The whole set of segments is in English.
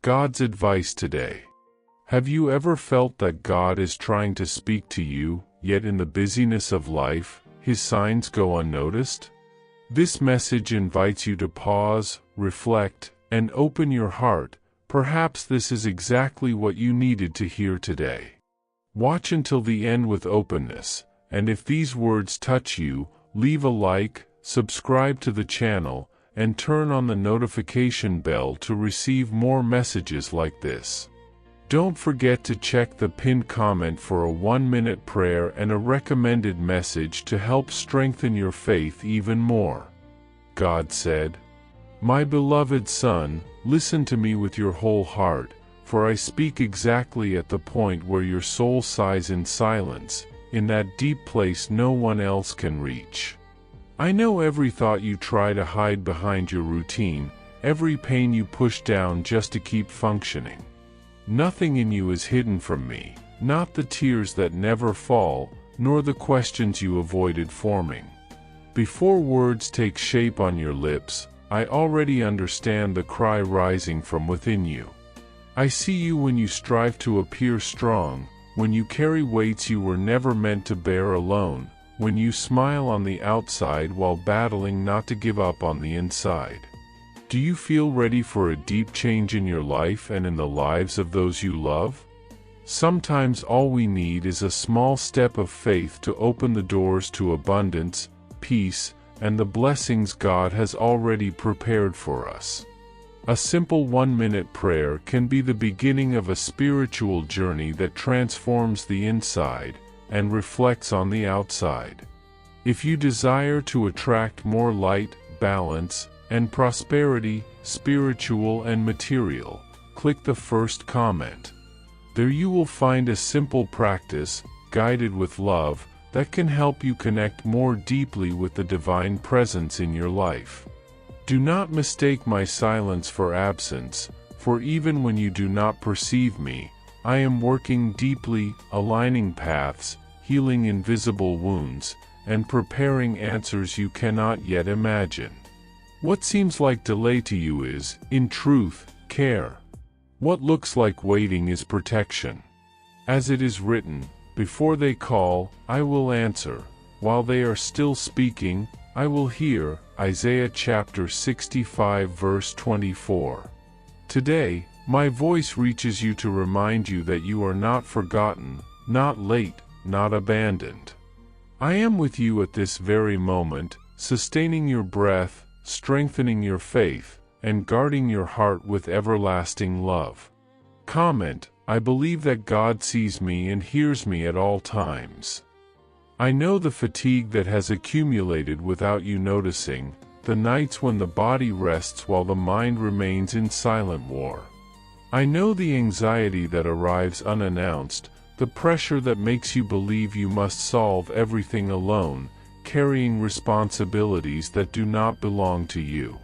God's advice today. Have you ever felt that God is trying to speak to you, yet in the busyness of life, His signs go unnoticed? This message invites you to pause, reflect, and open your heart. Perhaps this is exactly what you needed to hear today. Watch until the end with openness, and if these words touch you, leave a like, subscribe to the channel, and turn on the notification bell to receive more messages like this. Don't forget to check the pinned comment for a 1-minute prayer and a recommended message to help strengthen your faith even more. God said, "My beloved son, listen to me with your whole heart, for I speak exactly at the point where your soul sighs in silence, in that deep place no one else can reach. I know every thought you try to hide behind your routine, every pain you push down just to keep functioning. Nothing in you is hidden from me, not the tears that never fall, nor the questions you avoided forming. Before words take shape on your lips, I already understand the cry rising from within you. I see you when you strive to appear strong, when you carry weights you were never meant to bear alone, when you smile on the outside while battling not to give up on the inside. Do you feel ready for a deep change in your life and in the lives of those you love? Sometimes all we need is a small step of faith to open the doors to abundance, peace, and the blessings God has already prepared for us. A simple 1-minute prayer can be the beginning of a spiritual journey that transforms the inside and reflects on the outside. If you desire to attract more light, balance, and prosperity, spiritual and material, click the first comment. There you will find a simple practice, guided with love, that can help you connect more deeply with the divine presence in your life. Do not mistake my silence for absence, for even when you do not perceive me, I am working deeply, aligning paths, healing invisible wounds, and preparing answers you cannot yet imagine. What seems like delay to you is, in truth, care. What looks like waiting is protection. As it is written, before they call, I will answer. While they are still speaking, I will hear. Isaiah chapter 65 verse 24. Today, my voice reaches you to remind you that you are not forgotten, not late, not abandoned. I am with you at this very moment, sustaining your breath, strengthening your faith, and guarding your heart with everlasting love. Comment, I believe that God sees me and hears me at all times. I know the fatigue that has accumulated without you noticing, the nights when the body rests while the mind remains in silent war. I know the anxiety that arrives unannounced, the pressure that makes you believe you must solve everything alone, carrying responsibilities that do not belong to you.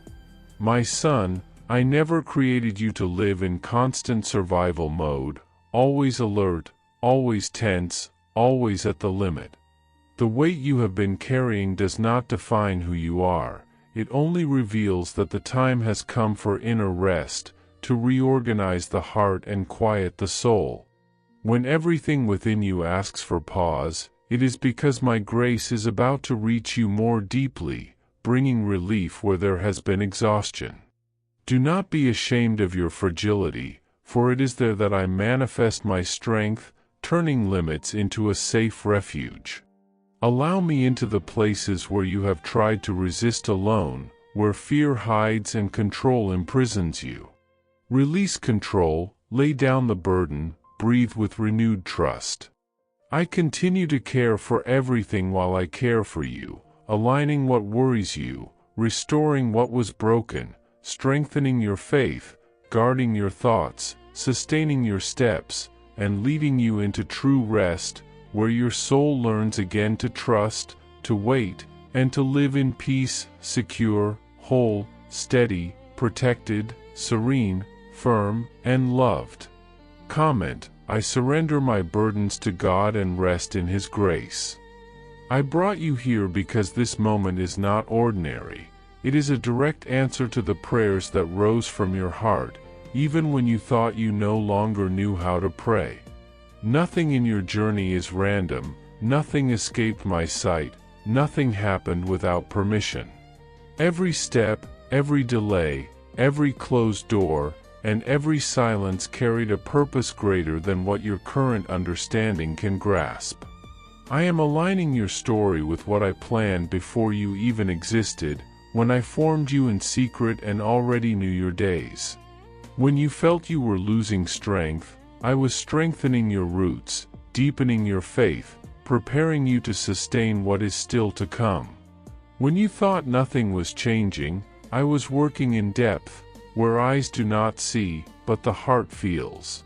My son, I never created you to live in constant survival mode, always alert, always tense, always at the limit. The weight you have been carrying does not define who you are, it only reveals that the time has come for inner rest, to reorganize the heart and quiet the soul. When everything within you asks for pause, it is because my grace is about to reach you more deeply, bringing relief where there has been exhaustion. Do not be ashamed of your fragility, for it is there that I manifest my strength, turning limits into a safe refuge. Allow me into the places where you have tried to resist alone, where fear hides and control imprisons you. Release control, lay down the burden, breathe with renewed trust. I continue to care for everything while I care for you, aligning what worries you, restoring what was broken, strengthening your faith, guarding your thoughts, sustaining your steps, and leading you into true rest, where your soul learns again to trust, to wait, and to live in peace, secure, whole, steady, protected, serene, firm, and loved. Comment, I surrender my burdens to God and rest in His grace. I brought you here because this moment is not ordinary. It is a direct answer to the prayers that rose from your heart, even when you thought you no longer knew how to pray. Nothing in your journey is random, nothing escaped my sight, nothing happened without permission. Every step, every delay, every closed door, and every silence carried a purpose greater than what your current understanding can grasp. I am aligning your story with what I planned before you even existed, when I formed you in secret and already knew your days. When you felt you were losing strength, I was strengthening your roots, deepening your faith, preparing you to sustain what is still to come. When you thought nothing was changing, I was working in depth, where eyes do not see, but the heart feels.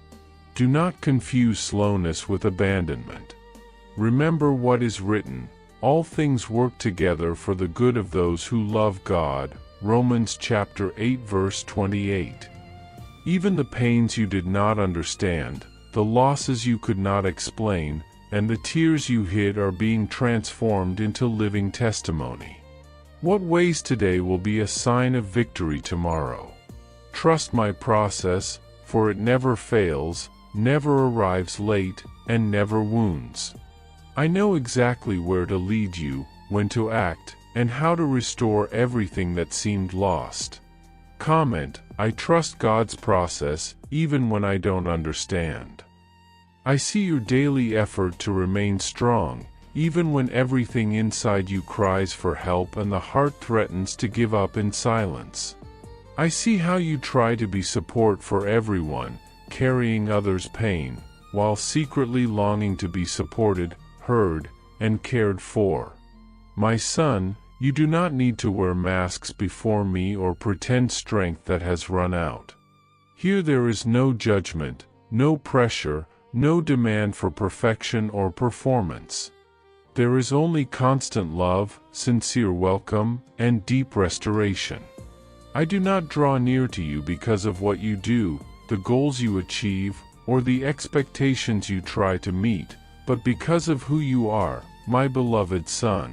Do not confuse slowness with abandonment. Remember what is written, all things work together for the good of those who love God, Romans chapter 8 verse 28. Even the pains you did not understand, the losses you could not explain, and the tears you hid are being transformed into living testimony. What weighs today will be a sign of victory tomorrow. Trust my process, for it never fails, never arrives late, and never wounds. I know exactly where to lead you, when to act, and how to restore everything that seemed lost. Comment, I trust God's process, even when I don't understand. I see your daily effort to remain strong, even when everything inside you cries for help and the heart threatens to give up in silence. I see how you try to be support for everyone, carrying others' pain, while secretly longing to be supported, heard, and cared for. My son, you do not need to wear masks before me or pretend strength that has run out. Here there is no judgment, no pressure, no demand for perfection or performance. There is only constant love, sincere welcome, and deep restoration. I do not draw near to you because of what you do, the goals you achieve, or the expectations you try to meet, but because of who you are, my beloved son.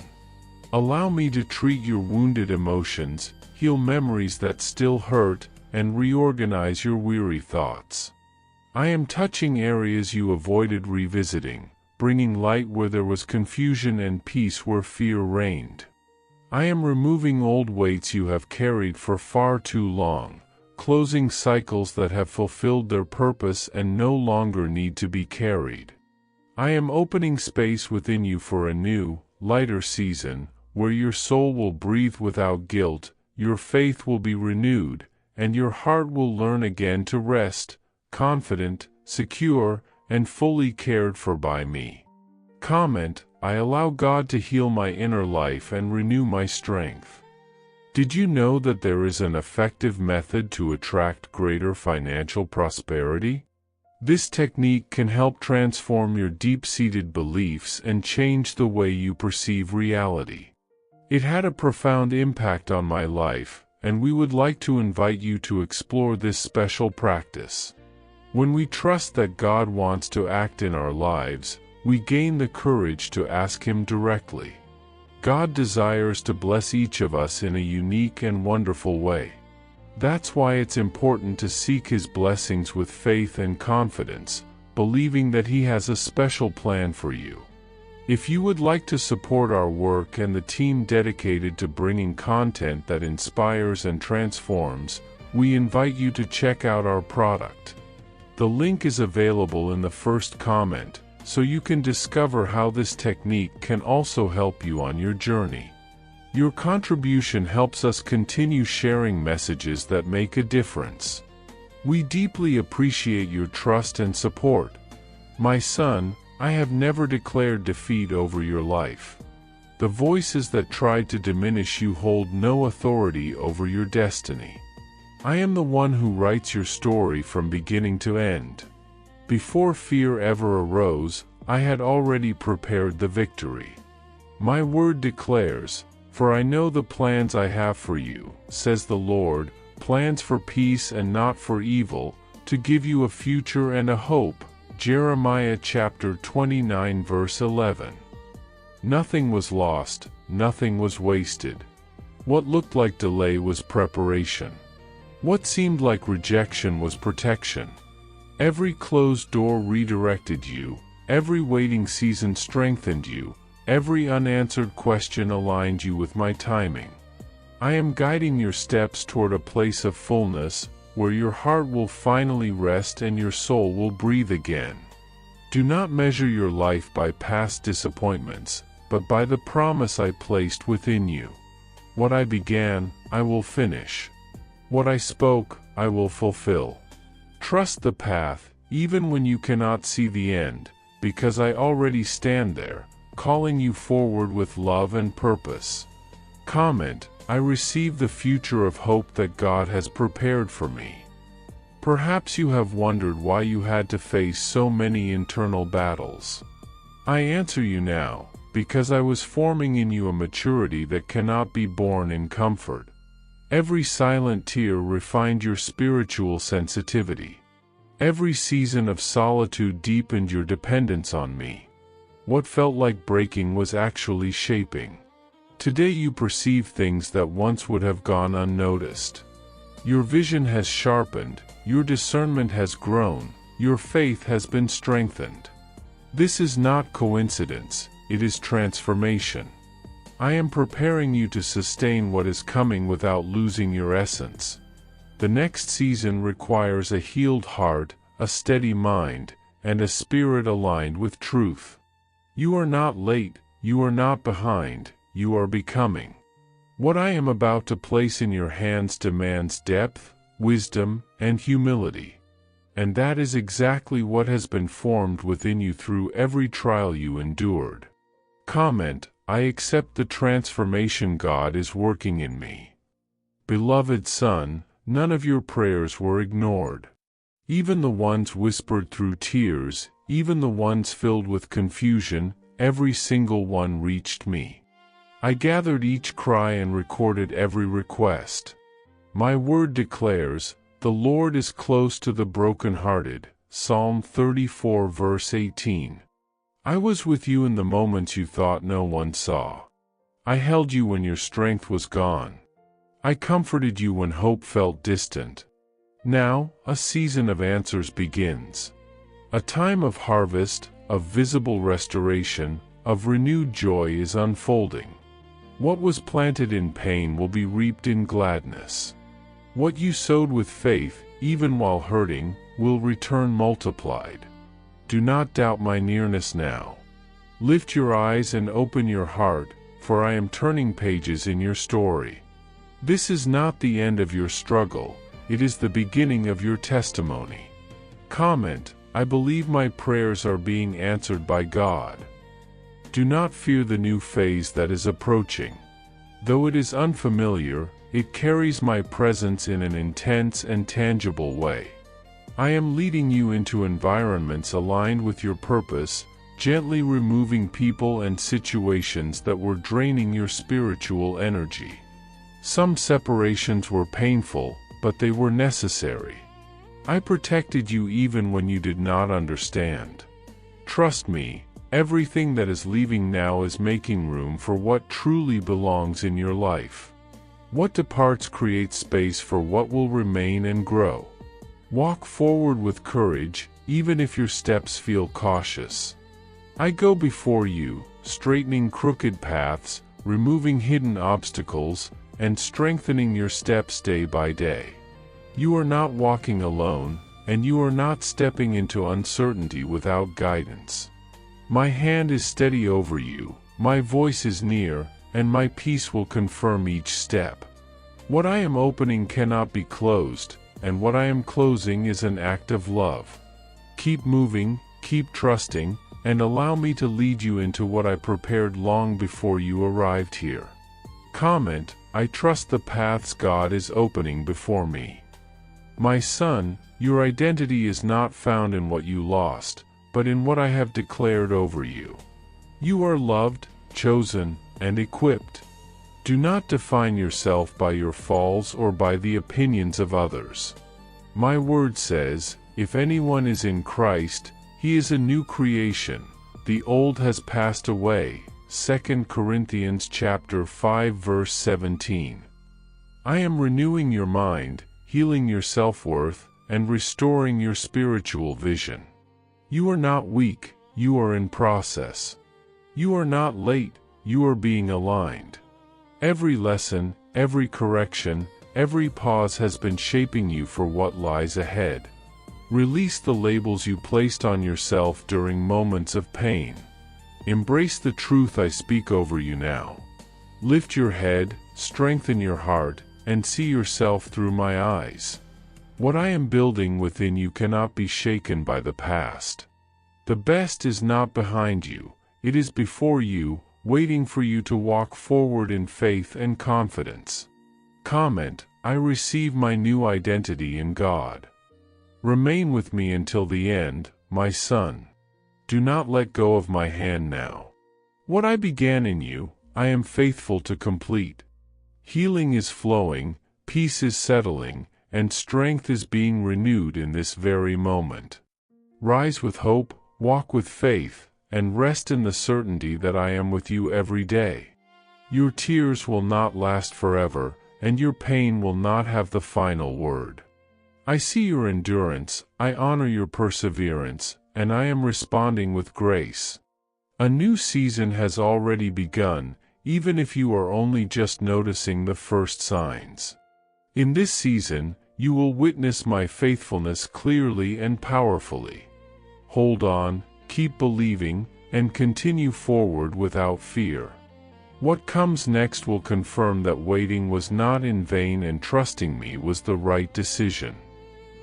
Allow me to treat your wounded emotions, heal memories that still hurt, and reorganize your weary thoughts. I am touching areas you avoided revisiting, bringing light where there was confusion and peace where fear reigned. I am removing old weights you have carried for far too long, closing cycles that have fulfilled their purpose and no longer need to be carried. I am opening space within you for a new, lighter season, where your soul will breathe without guilt, your faith will be renewed, and your heart will learn again to rest, confident, secure, and fully cared for by me. Comment, I allow God to heal my inner life and renew my strength. Did you know that there is an effective method to attract greater financial prosperity? This technique can help transform your deep-seated beliefs and change the way you perceive reality. It had a profound impact on my life, and we would like to invite you to explore this special practice. When we trust that God wants to act in our lives, we gain the courage to ask Him directly. God desires to bless each of us in a unique and wonderful way. That's why it's important to seek His blessings with faith and confidence, believing that He has a special plan for you. If you would like to support our work and the team dedicated to bringing content that inspires and transforms, we invite you to check out our product. The link is available in the first comment, so you can discover how this technique can also help you on your journey. Your contribution helps us continue sharing messages that make a difference. We deeply appreciate your trust and support. My son, I have never declared defeat over your life. The voices that tried to diminish you hold no authority over your destiny. I am the one who writes your story from beginning to end. Before fear ever arose, I had already prepared the victory. My word declares, for I know the plans I have for you, says the Lord, plans for peace and not for evil, to give you a future and a hope. Jeremiah chapter 29 verse 11. Nothing was lost, nothing was wasted. What looked like delay was preparation. What seemed like rejection was protection. Every closed door redirected you, every waiting season strengthened you, every unanswered question aligned you with my timing. I am guiding your steps toward a place of fullness, where your heart will finally rest and your soul will breathe again. Do not measure your life by past disappointments, but by the promise I placed within you. What I began, I will finish. What I spoke, I will fulfill. Trust the path, even when you cannot see the end, because I already stand there, calling you forward with love and purpose. Comment: I receive the future of hope that God has prepared for me. Perhaps you have wondered why you had to face so many internal battles. I answer you now, because I was forming in you a maturity that cannot be born in comfort. Every silent tear refined your spiritual sensitivity. Every season of solitude deepened your dependence on me. What felt like breaking was actually shaping. Today you perceive things that once would have gone unnoticed. Your vision has sharpened, your discernment has grown, your faith has been strengthened. This is not coincidence, it is transformation. I am preparing you to sustain what is coming without losing your essence. The next season requires a healed heart, a steady mind, and a spirit aligned with truth. You are not late, you are not behind, you are becoming. What I am about to place in your hands demands depth, wisdom, and humility. And that is exactly what has been formed within you through every trial you endured. Comment: I accept the transformation God is working in me. Beloved son, none of your prayers were ignored. Even the ones whispered through tears, even the ones filled with confusion, every single one reached me. I gathered each cry and recorded every request. My word declares, "The Lord is close to the brokenhearted." Psalm 34 verse 18. I was with you in the moments you thought no one saw. I held you when your strength was gone. I comforted you when hope felt distant. Now, a season of answers begins. A time of harvest, of visible restoration, of renewed joy is unfolding. What was planted in pain will be reaped in gladness. What you sowed with faith, even while hurting, will return multiplied. Do not doubt my nearness now. Lift your eyes and open your heart, for I am turning pages in your story. This is not the end of your struggle, it is the beginning of your testimony. Comment: I believe my prayers are being answered by God. Do not fear the new phase that is approaching. Though it is unfamiliar, it carries my presence in an intense and tangible way. I am leading you into environments aligned with your purpose, gently removing people and situations that were draining your spiritual energy. Some separations were painful, but they were necessary. I protected you even when you did not understand. Trust me, everything that is leaving now is making room for what truly belongs in your life. What departs creates space for what will remain and grow. Walk forward with courage, even if your steps feel cautious. I go before you, straightening crooked paths, removing hidden obstacles, and strengthening your steps day by day. You are not walking alone, and you are not stepping into uncertainty without guidance. My hand is steady over you, my voice is near, and my peace will confirm each step. What I am opening cannot be closed, and what I am closing is an act of love. Keep moving, keep trusting, and allow me to lead you into what I prepared long before you arrived here. Comment: I trust the paths God is opening before me. My son, your identity is not found in what you lost, but in what I have declared over you. You are loved, chosen, and equipped. Do not define yourself by your falls or by the opinions of others. My word says, if anyone is in Christ, he is a new creation. The old has passed away. 2 Corinthians chapter 5 verse 17. I am renewing your mind, healing your self-worth, and restoring your spiritual vision. You are not weak, you are in process. You are not late, you are being aligned. Every lesson, every correction, every pause has been shaping you for what lies ahead. Release the labels you placed on yourself during moments of pain. Embrace the truth I speak over you now. Lift your head, strengthen your heart, and see yourself through my eyes. What I am building within you cannot be shaken by the past. The best is not behind you, it is before you, waiting for you to walk forward in faith and confidence. Comment: I receive my new identity in God. Remain with me until the end, my son. Do not let go of my hand now. What I began in you, I am faithful to complete. Healing is flowing, peace is settling, and strength is being renewed in this very moment. Rise with hope, walk with faith, and rest in the certainty that I am with you every day. Your tears will not last forever, and your pain will not have the final word. I see your endurance, I honor your perseverance, and I am responding with grace. A new season has already begun, even if you are only just noticing the first signs. In this season, you will witness my faithfulness clearly and powerfully. Hold on, keep believing, and continue forward without fear. What comes next will confirm that waiting was not in vain and trusting me was the right decision.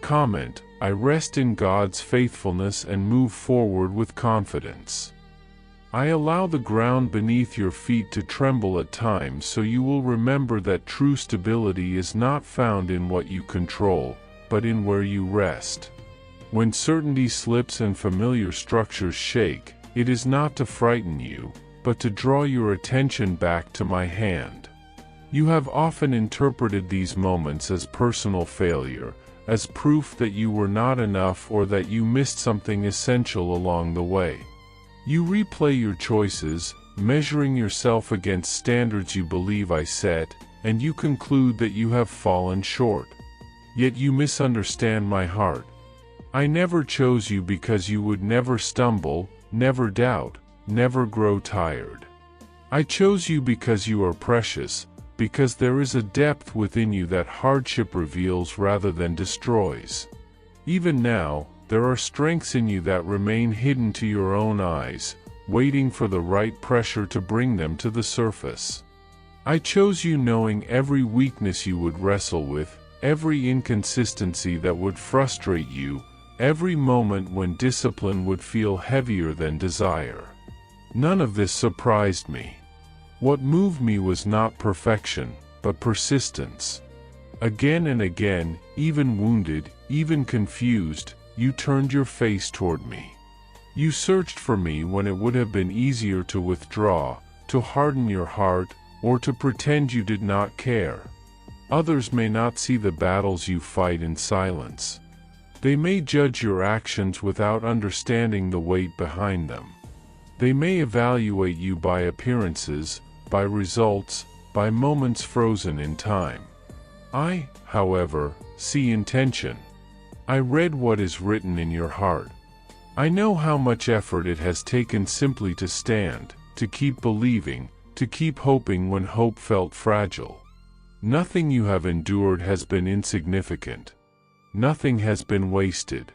Comment: I rest in God's faithfulness and move forward with confidence. I allow the ground beneath your feet to tremble at times so you will remember that true stability is not found in what you control, but in where you rest. When certainty slips and familiar structures shake, it is not to frighten you, but to draw your attention back to my hand. You have often interpreted these moments as personal failure, as proof that you were not enough or that you missed something essential along the way. You replay your choices, measuring yourself against standards you believe I set, and you conclude that you have fallen short. Yet you misunderstand my heart. I never chose you because you would never stumble, never doubt, never grow tired. I chose you because you are precious, because there is a depth within you that hardship reveals rather than destroys. Even now, there are strengths in you that remain hidden to your own eyes, waiting for the right pressure to bring them to the surface. I chose you knowing every weakness you would wrestle with, every inconsistency that would frustrate you, every moment when discipline would feel heavier than desire. None of this surprised me. What moved me was not perfection, but persistence. Again and again, even wounded, even confused, you turned your face toward me. You searched for me when it would have been easier to withdraw, to harden your heart, or to pretend you did not care. Others may not see the battles you fight in silence. They may judge your actions without understanding the weight behind them. They may evaluate you by appearances, by results, by moments frozen in time. I, however, see intention. I read what is written in your heart. I know how much effort it has taken simply to stand, to keep believing, to keep hoping when hope felt fragile. Nothing you have endured has been insignificant. Nothing has been wasted.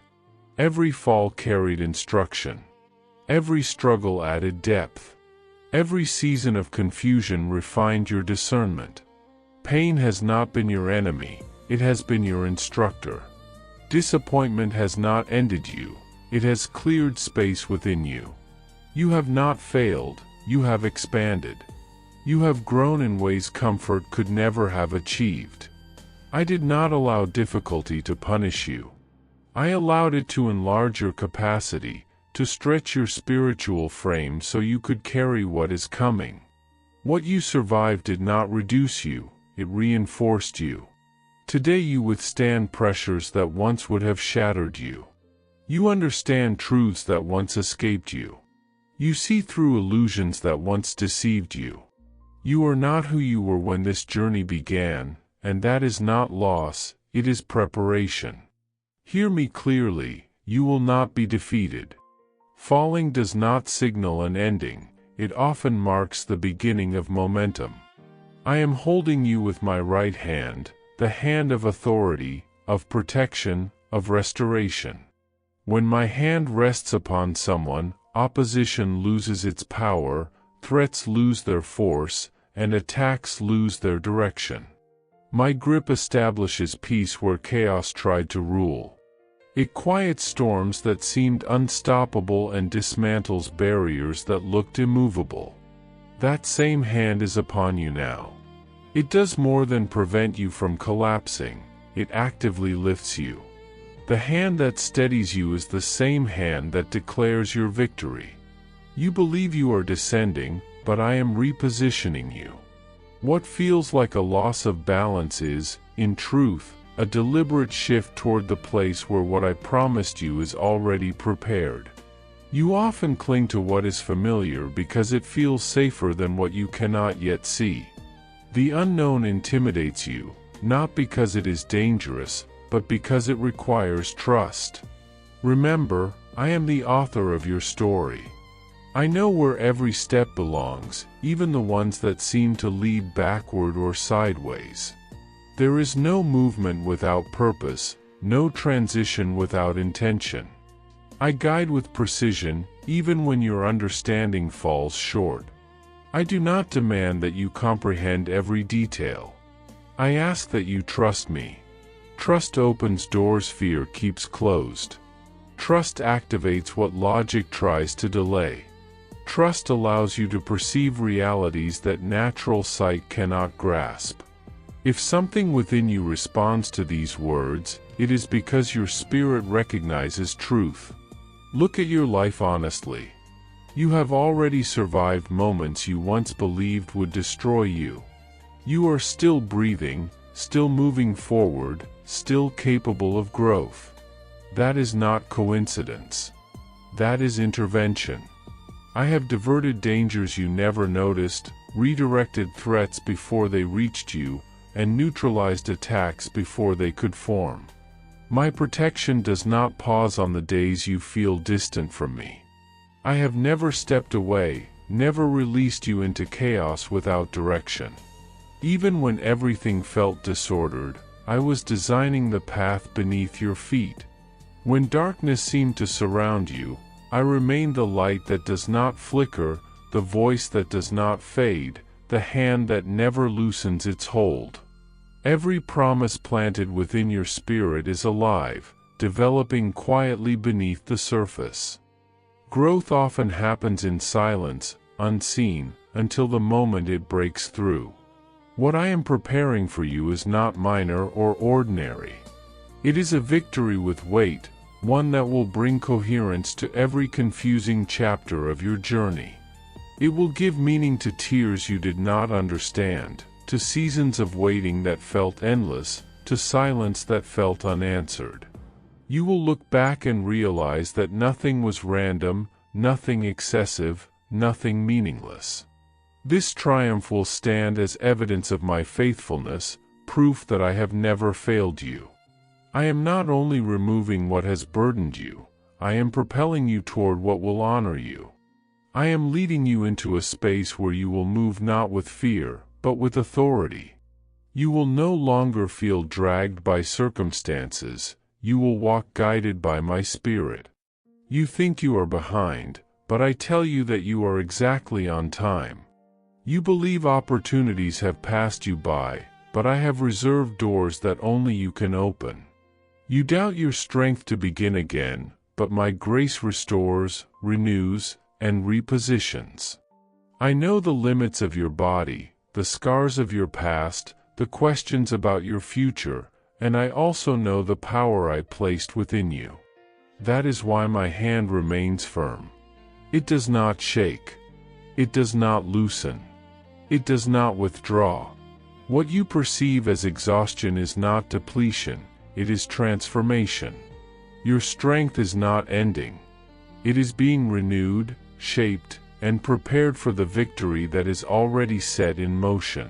Every fall carried instruction. Every struggle added depth. Every season of confusion refined your discernment. Pain has not been your enemy, it has been your instructor. Disappointment has not ended you, it has cleared space within you. You have not failed, you have expanded. You have grown in ways comfort could never have achieved. I did not allow difficulty to punish you. I allowed it to enlarge your capacity, to stretch your spiritual frame so you could carry what is coming. What you survived did not reduce you, it reinforced you. Today you withstand pressures that once would have shattered you. You understand truths that once escaped you. You see through illusions that once deceived you. You are not who you were when this journey began, and that is not loss, it is preparation. Hear me clearly, you will not be defeated. Falling does not signal an ending, it often marks the beginning of momentum. I am holding you with my right hand, the hand of authority, of protection, of restoration. When my hand rests upon someone, opposition loses its power, threats lose their force, and attacks lose their direction. My grip establishes peace where chaos tried to rule. It quiets storms that seemed unstoppable and dismantles barriers that looked immovable. That same hand is upon you now. It does more than prevent you from collapsing, it actively lifts you. The hand that steadies you is the same hand that declares your victory. You believe you are descending, but I am repositioning you. What feels like a loss of balance is, in truth, a deliberate shift toward the place where what I promised you is already prepared. You often cling to what is familiar because it feels safer than what you cannot yet see. The unknown intimidates you, not because it is dangerous, but because it requires trust. Remember, I am the author of your story. I know where every step belongs, even the ones that seem to lead backward or sideways. There is no movement without purpose, no transition without intention. I guide with precision, even when your understanding falls short. I do not demand that you comprehend every detail. I ask that you trust me. Trust opens doors fear keeps closed. Trust activates what logic tries to delay. Trust allows you to perceive realities that natural sight cannot grasp. If something within you responds to these words, it is because your spirit recognizes truth. Look at your life honestly. You have already survived moments you once believed would destroy you. You are still breathing, still moving forward, still capable of growth. That is not coincidence. That is intervention. I have diverted dangers you never noticed, redirected threats before they reached you, and neutralized attacks before they could form. My protection does not pause on the days you feel distant from me. I have never stepped away, never released you into chaos without direction. Even when everything felt disordered, I was designing the path beneath your feet. When darkness seemed to surround you, I remained the light that does not flicker, the voice that does not fade, the hand that never loosens its hold. Every promise planted within your spirit is alive, developing quietly beneath the surface. Growth often happens in silence, unseen, until the moment it breaks through. What I am preparing for you is not minor or ordinary. It is a victory with weight, one that will bring coherence to every confusing chapter of your journey. It will give meaning to tears you did not understand, to seasons of waiting that felt endless, to silence that felt unanswered. You will look back and realize that nothing was random, nothing excessive, nothing meaningless. This triumph will stand as evidence of my faithfulness, proof that I have never failed you. I am not only removing what has burdened you, I am propelling you toward what will honor you. I am leading you into a space where you will move not with fear, but with authority. You will no longer feel dragged by circumstances, you will walk guided by my spirit. You think you are behind, but I tell you that you are exactly on time. You believe opportunities have passed you by, but I have reserved doors that only you can open. You doubt your strength to begin again, but my grace restores, renews, and repositions. I know the limits of your body, the scars of your past, the questions about your future, and I also know the power I placed within you. That is why my hand remains firm. It does not shake. It does not loosen. It does not withdraw. What you perceive as exhaustion is not depletion, it is transformation. Your strength is not ending. It is being renewed, shaped, and prepared for the victory that is already set in motion.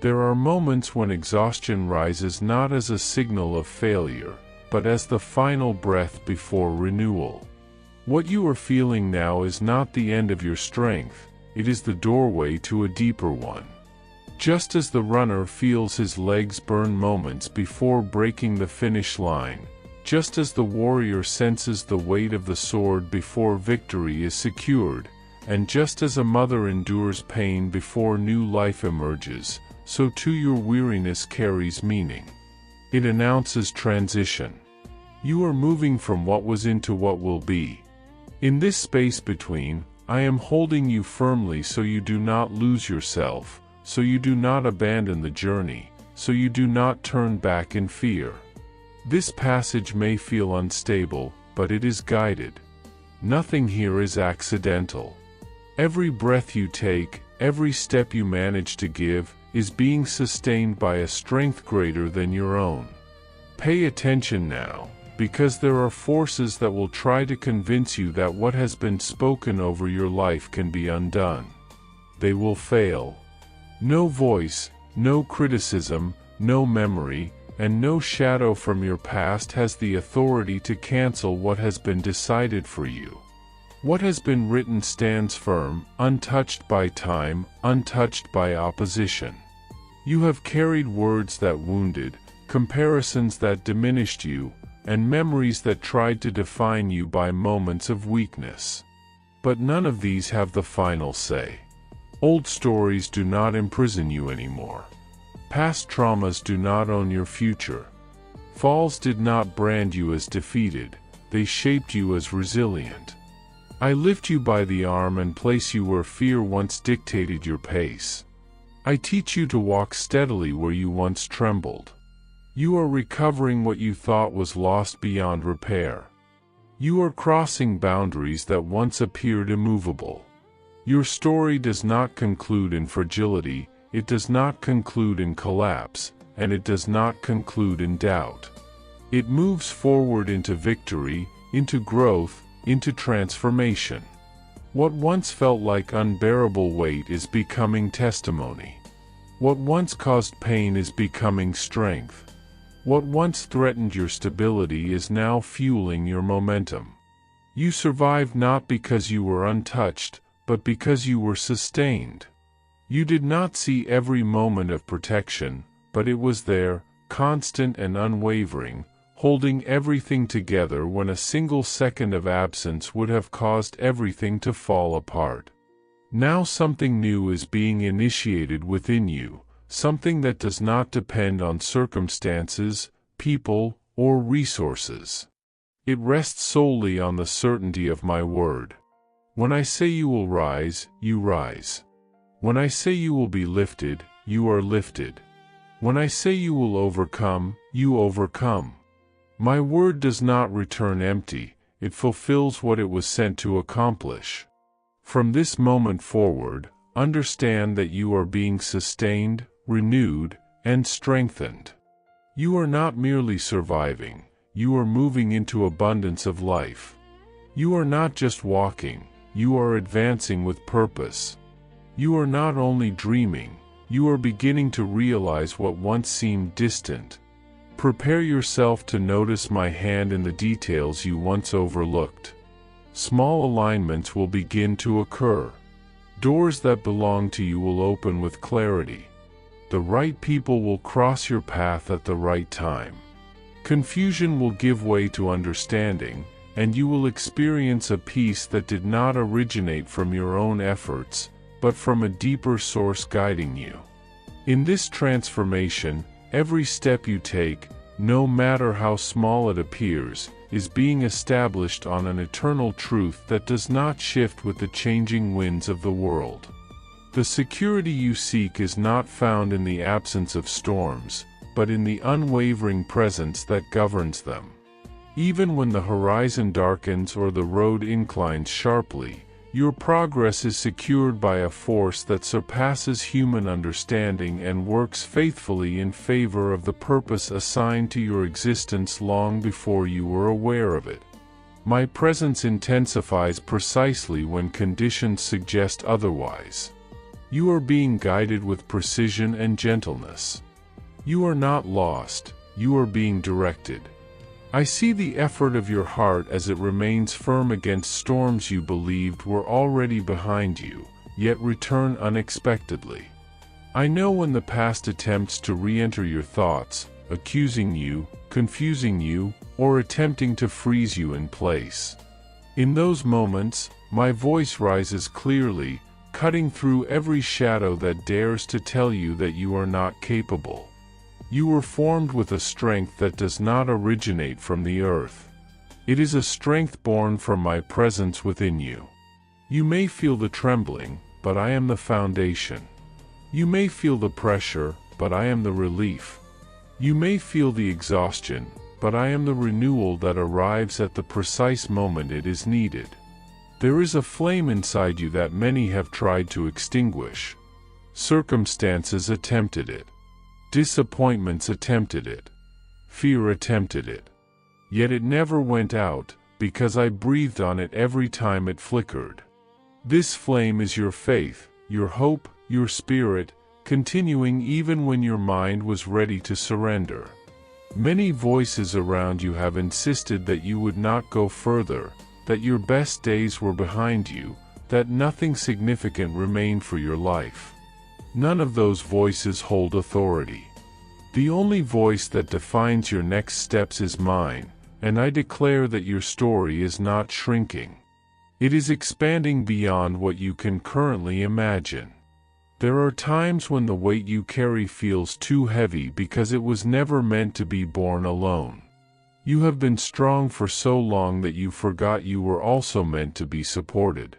There are moments when exhaustion rises not as a signal of failure, but as the final breath before renewal. What you are feeling now is not the end of your strength, it is the doorway to a deeper one. Just as the runner feels his legs burn moments before breaking the finish line, just as the warrior senses the weight of the sword before victory is secured, and just as a mother endures pain before new life emerges, so too your weariness carries meaning. It announces transition. You are moving from what was into what will be. In this space between, I am holding you firmly so you do not lose yourself, so you do not abandon the journey, so you do not turn back in fear. This passage may feel unstable, but it is guided. Nothing here is accidental. Every breath you take, every step you manage to give, is being sustained by a strength greater than your own. Pay attention now, because there are forces that will try to convince you that what has been spoken over your life can be undone. They will fail. No voice, no criticism, no memory, and no shadow from your past has the authority to cancel what has been decided for you. What has been written stands firm, untouched by time, untouched by opposition. You have carried words that wounded, comparisons that diminished you, and memories that tried to define you by moments of weakness. But none of these have the final say. Old stories do not imprison you anymore. Past traumas do not own your future. Falls did not brand you as defeated, they shaped you as resilient. I lift you by the arm and place you where fear once dictated your pace. I teach you to walk steadily where you once trembled. You are recovering what you thought was lost beyond repair. You are crossing boundaries that once appeared immovable. Your story does not conclude in fragility, it does not conclude in collapse, and it does not conclude in doubt. It moves forward into victory, into growth, into transformation. What once felt like unbearable weight is becoming testimony. What once caused pain is becoming strength. What once threatened your stability is now fueling your momentum. You survived not because you were untouched, but because you were sustained. You did not see every moment of protection, but it was there, constant and unwavering, holding everything together when a single second of absence would have caused everything to fall apart. Now something new is being initiated within you, something that does not depend on circumstances, people, or resources. It rests solely on the certainty of my word. When I say you will rise, you rise. When I say you will be lifted, you are lifted. When I say you will overcome, you overcome. My word does not return empty, it fulfills what it was sent to accomplish. From this moment forward, understand that you are being sustained, renewed, and strengthened. You are not merely surviving, you are moving into abundance of life. You are not just walking, you are advancing with purpose. You are not only dreaming, you are beginning to realize what once seemed distant. Prepare yourself to notice my hand in the details you once overlooked. Small alignments will begin to occur. Doors that belong to you will open with clarity. The right people will cross your path at the right time. Confusion will give way to understanding, and you will experience a peace that did not originate from your own efforts, but from a deeper source guiding you. In this transformation, every step you take, no matter how small it appears, is being established on an eternal truth that does not shift with the changing winds of the world. The security you seek is not found in the absence of storms, but in the unwavering presence that governs them. Even when the horizon darkens or the road inclines sharply, your progress is secured by a force that surpasses human understanding and works faithfully in favor of the purpose assigned to your existence long before you were aware of it. My presence intensifies precisely when conditions suggest otherwise. You are being guided with precision and gentleness. You are not lost, you are being directed. I see the effort of your heart as it remains firm against storms you believed were already behind you, yet return unexpectedly. I know when the past attempts to re-enter your thoughts, accusing you, confusing you, or attempting to freeze you in place. In those moments, my voice rises clearly, cutting through every shadow that dares to tell you that you are not capable. You were formed with a strength that does not originate from the earth. It is a strength born from my presence within you. You may feel the trembling, but I am the foundation. You may feel the pressure, but I am the relief. You may feel the exhaustion, but I am the renewal that arrives at the precise moment it is needed. There is a flame inside you that many have tried to extinguish. Circumstances attempted it. Disappointments attempted it. Fear attempted it. Yet it never went out, because I breathed on it every time it flickered. This flame is your faith, your hope, your spirit, continuing even when your mind was ready to surrender. Many voices around you have insisted that you would not go further, that your best days were behind you, that nothing significant remained for your life. None of those voices hold authority. The only voice that defines your next steps is mine, and I declare that your story is not shrinking. It is expanding beyond what you can currently imagine. There are times when the weight you carry feels too heavy because it was never meant to be borne alone. You have been strong for so long that you forgot you were also meant to be supported.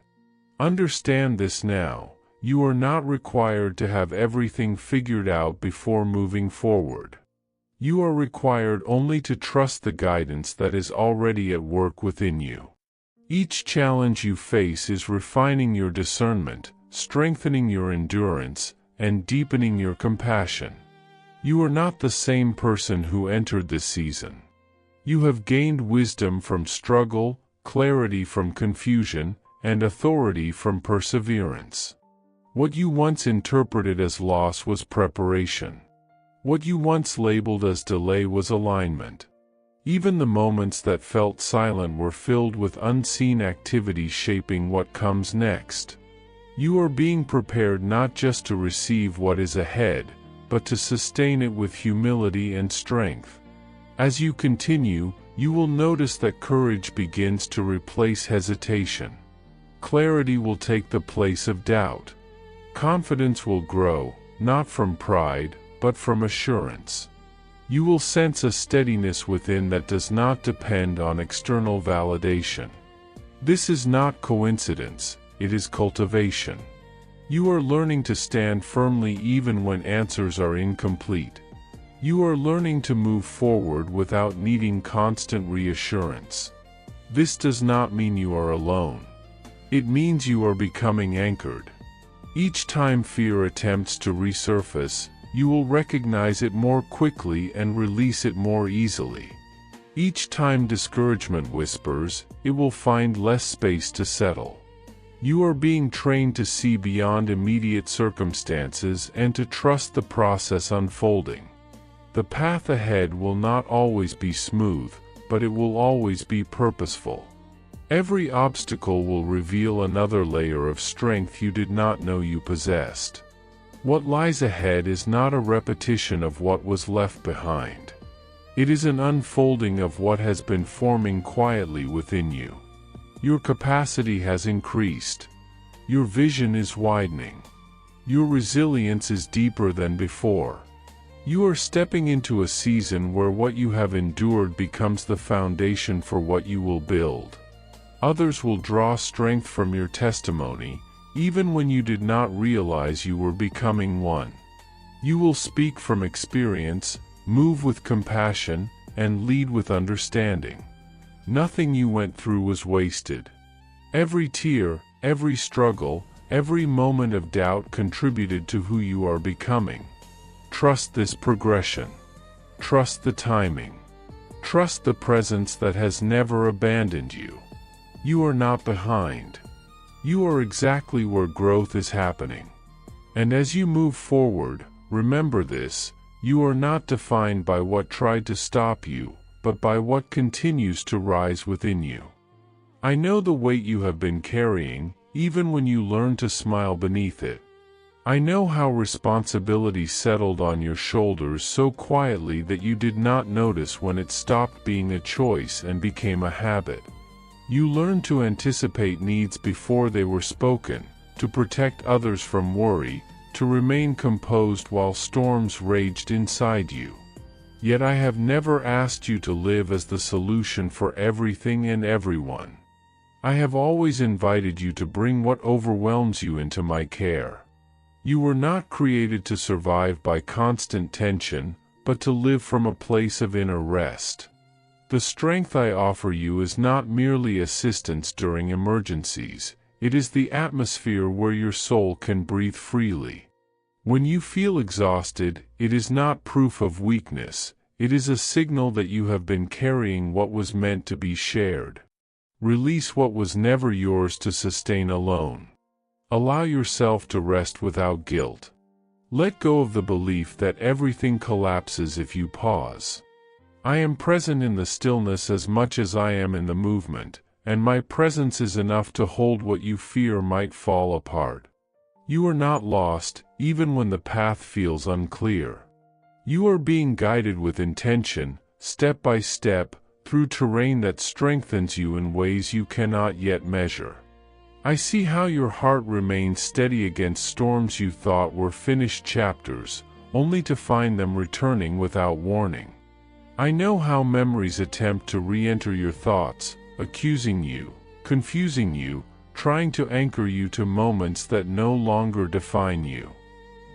Understand this now. You are not required to have everything figured out before moving forward. You are required only to trust the guidance that is already at work within you. Each challenge you face is refining your discernment, strengthening your endurance, and deepening your compassion. You are not the same person who entered this season. You have gained wisdom from struggle, clarity from confusion, and authority from perseverance. What you once interpreted as loss was preparation. What you once labeled as delay was alignment. Even the moments that felt silent were filled with unseen activity shaping what comes next. You are being prepared not just to receive what is ahead, but to sustain it with humility and strength. As you continue, you will notice that courage begins to replace hesitation. Clarity will take the place of doubt. Confidence will grow, not from pride, but from assurance. You will sense a steadiness within that does not depend on external validation. This is not coincidence, it is cultivation. You are learning to stand firmly even when answers are incomplete. You are learning to move forward without needing constant reassurance. This does not mean you are alone. It means you are becoming anchored. Each time fear attempts to resurface, you will recognize it more quickly and release it more easily. Each time discouragement whispers, it will find less space to settle. You are being trained to see beyond immediate circumstances and to trust the process unfolding. The path ahead will not always be smooth, but it will always be purposeful. Every obstacle will reveal another layer of strength you did not know you possessed. What lies ahead is not a repetition of what was left behind. It is an unfolding of what has been forming quietly within you. Your capacity has increased. Your vision is widening. Your resilience is deeper than before. You are stepping into a season where what you have endured becomes the foundation for what you will build. Others will draw strength from your testimony, even when you did not realize you were becoming one. You will speak from experience, move with compassion, and lead with understanding. Nothing you went through was wasted. Every tear, every struggle, every moment of doubt contributed to who you are becoming. Trust this progression. Trust the timing. Trust the presence that has never abandoned you. You are not behind. You are exactly where growth is happening. And as you move forward, remember this: you are not defined by what tried to stop you, but by what continues to rise within you. I know the weight you have been carrying, even when you learn to smile beneath it. I know how responsibility settled on your shoulders so quietly that you did not notice when it stopped being a choice and became a habit. You learned to anticipate needs before they were spoken, to protect others from worry, to remain composed while storms raged inside you. Yet I have never asked you to live as the solution for everything and everyone. I have always invited you to bring what overwhelms you into my care. You were not created to survive by constant tension, but to live from a place of inner rest. The strength I offer you is not merely assistance during emergencies, it is the atmosphere where your soul can breathe freely. When you feel exhausted, it is not proof of weakness, it is a signal that you have been carrying what was meant to be shared. Release what was never yours to sustain alone. Allow yourself to rest without guilt. Let go of the belief that everything collapses if you pause. I am present in the stillness as much as I am in the movement, and my presence is enough to hold what you fear might fall apart. You are not lost, even when the path feels unclear. You are being guided with intention, step by step, through terrain that strengthens you in ways you cannot yet measure. I see how your heart remains steady against storms you thought were finished chapters, only to find them returning without warning. I know how memories attempt to re-enter your thoughts, accusing you, confusing you, trying to anchor you to moments that no longer define you.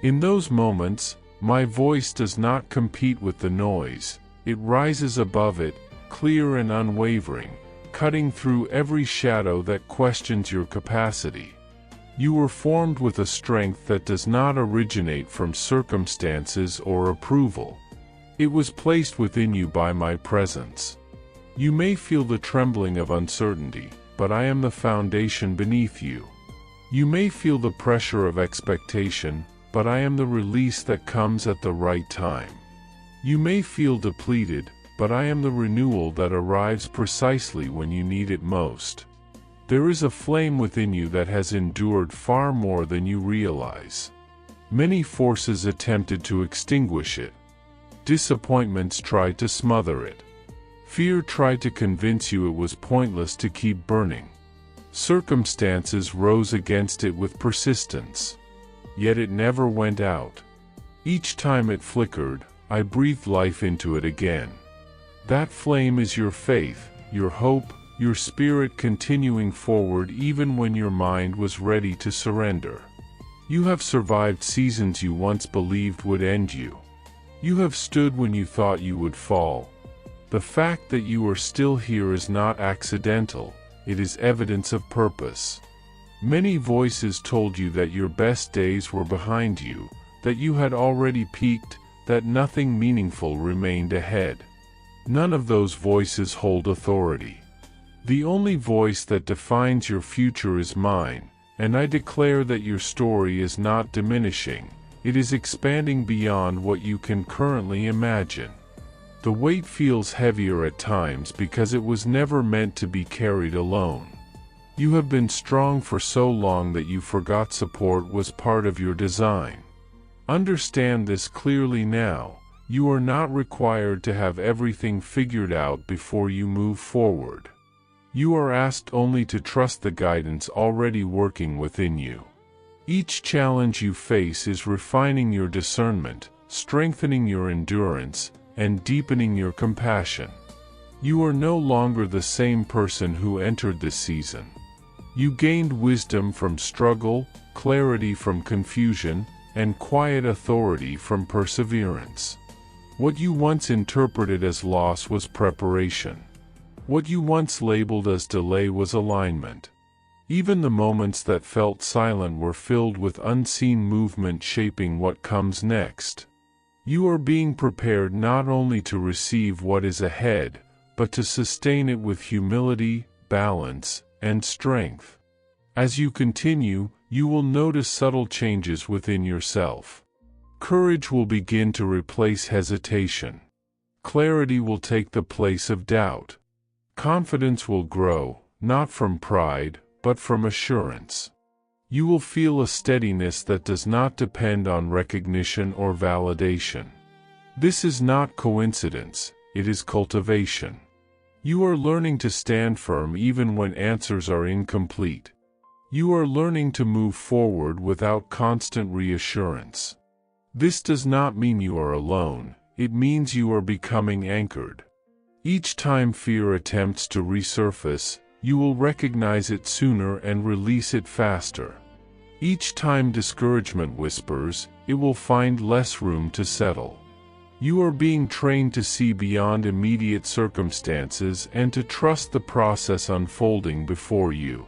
In those moments, my voice does not compete with the noise, it rises above it, clear and unwavering, cutting through every shadow that questions your capacity. You were formed with a strength that does not originate from circumstances or approval. It was placed within you by my presence. You may feel the trembling of uncertainty, but I am the foundation beneath you. You may feel the pressure of expectation, but I am the release that comes at the right time. You may feel depleted, but I am the renewal that arrives precisely when you need it most. There is a flame within you that has endured far more than you realize. Many forces attempted to extinguish it. Disappointments tried to smother it. Fear tried to convince you it was pointless to keep burning. Circumstances rose against it with persistence. Yet it never went out. Each time it flickered, I breathed life into it again. That flame is your faith, your hope, your spirit continuing forward even when your mind was ready to surrender. You have survived seasons you once believed would end you. You have stood when you thought you would fall. The fact that you are still here is not accidental, it is evidence of purpose. Many voices told you that your best days were behind you, that you had already peaked, that nothing meaningful remained ahead. None of those voices hold authority. The only voice that defines your future is mine, and I declare that your story is not diminishing, it is expanding beyond what you can currently imagine. The weight feels heavier at times because it was never meant to be carried alone. You have been strong for so long that you forgot support was part of your design. Understand this clearly now. You are not required to have everything figured out before you move forward. You are asked only to trust the guidance already working within you. Each challenge you face is refining your discernment, strengthening your endurance, and deepening your compassion. You are no longer the same person who entered this season. You gained wisdom from struggle, clarity from confusion, and quiet authority from perseverance. What you once interpreted as loss was preparation. What you once labeled as delay was alignment. Even the moments that felt silent were filled with unseen movement shaping what comes next. You are being prepared not only to receive what is ahead, but to sustain it with humility, balance, and strength. As you continue, you will notice subtle changes within yourself. Courage will begin to replace hesitation. Clarity will take the place of doubt. Confidence will grow, not from pride, but from assurance. You will feel a steadiness that does not depend on recognition or validation. This is not coincidence, it is cultivation. You are learning to stand firm even when answers are incomplete. You are learning to move forward without constant reassurance. This does not mean you are alone, it means you are becoming anchored. Each time fear attempts to resurface, you will recognize it sooner and release it faster. Each time discouragement whispers, it will find less room to settle. You are being trained to see beyond immediate circumstances and to trust the process unfolding before you.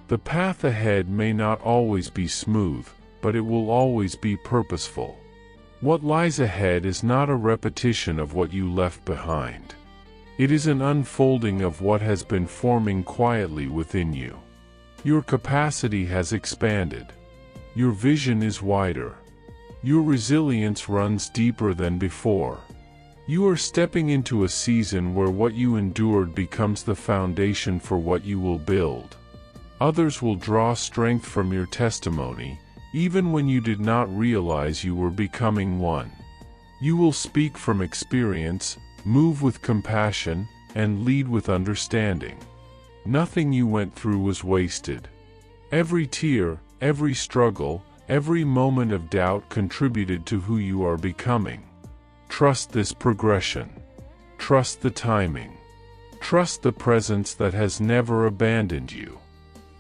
The path ahead may not always be smooth, but it will always be purposeful. What lies ahead is not a repetition of what you left behind. It is an unfolding of what has been forming quietly within you. Your capacity has expanded. Your vision is wider. Your resilience runs deeper than before. You are stepping into a season where what you endured becomes the foundation for what you will build. Others will draw strength from your testimony, even when you did not realize you were becoming one. You will speak from experience, move with compassion, and lead with understanding. Nothing you went through was wasted. Every tear, every struggle, every moment of doubt contributed to who you are becoming. Trust this progression. Trust the timing. Trust the presence that has never abandoned you.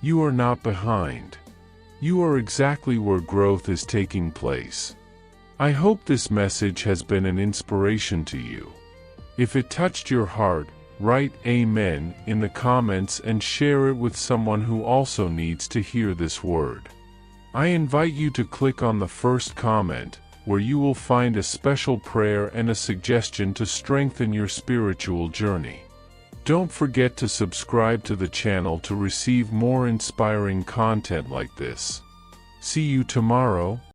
You are not behind. You are exactly where growth is taking place. I hope this message has been an inspiration to you. If it touched your heart, write Amen in the comments and share it with someone who also needs to hear this word. I invite you to click on the first comment, where you will find a special prayer and a suggestion to strengthen your spiritual journey. Don't forget to subscribe to the channel to receive more inspiring content like this. See you tomorrow.